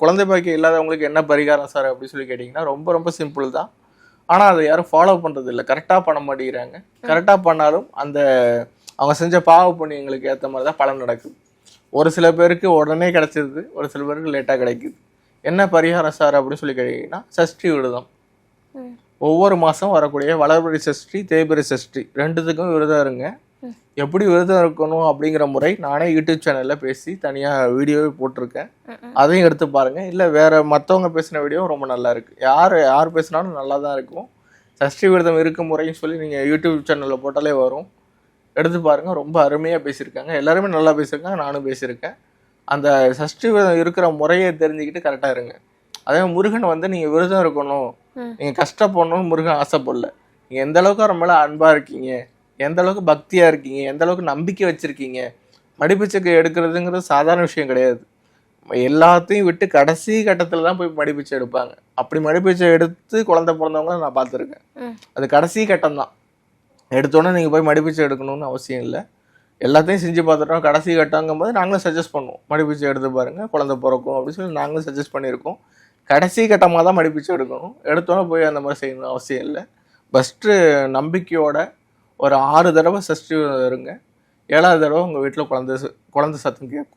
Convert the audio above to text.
குழந்தை பாக்கியம் இல்லாதவங்களுக்கு என்ன பரிகாரம் சார் அப்படின்னு சொல்லி கேட்டிங்கன்னா ரொம்ப ரொம்ப சிம்பிள் தான். ஆனால் அதை யாரும் ஃபாலோ பண்ணுறது இல்லை, கரெக்டாக பண்ண மாட்டேங்கிறாங்க. கரெக்டாக பண்ணாலும் அந்த அவங்க செஞ்ச பாவ புண்ணியங்களுக்கு ஏற்ற மாதிரி தான் பலன் நடக்குது. ஒரு சில பேருக்கு உடனே கிடைச்சிருது, ஒரு சில பேருக்கு லேட்டாக கிடைக்குது. என்ன பரிகாரம் சார் அப்படின்னு சொல்லி கேட்டிங்கன்னா சஷ்டி விரதம். ஒவ்வொரு மாதம் வரக்கூடிய வளர்பிறை சஷ்டி தேய்பிறை சஷ்டி ரெண்டுத்துக்கும் விரதம் இருங்க. எப்படி விரதம் இருக்கணும் அப்படிங்கிற முறை நானே யூடியூப் சேனலில் பேசி தனியாக வீடியோவே போட்டிருக்கேன். அதையும் எடுத்து பாருங்கள். இல்லை வேறு மற்றவங்க பேசின வீடியோ ரொம்ப நல்லா இருக்குது. யார் பேசினாலும் நல்லா தான் இருக்கும். சஷ்டி விரதம் இருக்கும் முறைன்னு சொல்லி நீங்கள் யூடியூப் சேனலில் போட்டாலே வரும், எடுத்து பாருங்கள். ரொம்ப அருமையாக பேசியிருக்காங்க, எல்லாருமே நல்லா பேசியிருக்காங்க, நானும் பேசியிருக்கேன். அந்த சஷ்டி விரதம் இருக்கிற முறையை தெரிஞ்சுக்கிட்டு கரெக்டாக இருங்க. அதே முருகன் வந்து நீங்கள் விரதம் இருக்கணும், நீங்கள் கஷ்டப்படணும்னு முருகன் ஆசைப்படல. நீங்கள் எந்த அளவுக்கு அவர் மேலே அன்பாக இருக்கீங்க, எந்த அளவுக்கு பக்தியாக இருக்கீங்க, எந்த அளவுக்கு நம்பிக்கை வச்சுருக்கீங்க. மடிப்பிச்சைக்கு எடுக்கிறதுங்கிறது சாதாரண விஷயம் கிடையாது. எல்லாத்தையும் விட்டு கடைசி கட்டத்தில் தான் போய் மடிப்பிச்சை எடுப்பாங்க. அப்படி மடிப்பிச்சை எடுத்து குழந்தை பிறந்தவங்கள நான் பார்த்துருக்கேன். அது கடைசி கட்டம் தான். எடுத்தோன்னே நீங்கள் போய் மடிப்பிச்சை எடுக்கணும்னு அவசியம் இல்லை. எல்லாத்தையும் செஞ்சு பார்த்துட்டோம், கடைசி கட்டங்கும் போது நாங்களும் சஜஸ்ட் பண்ணுவோம், மடிப்பிச்சை எடுத்து பாருங்கள் குழந்தை பிறக்கும் அப்படின்னு சொல்லி நாங்களும் சஜஸ்ட் பண்ணியிருக்கோம். கடைசி கட்டமாக தான் மடிப்பிச்சை எடுக்கணும். எடுத்தோன்னே போய் அந்த மாதிரி செய்யணும் அவசியம் இல்லை. ஃபஸ்ட்டு நம்பிக்கையோட ஒரு 6 தடவை சஷ்டி இருங்க. 7வது தடவை உங்கள் வீட்டில் குழந்தை சத்தம் கேட்கும்.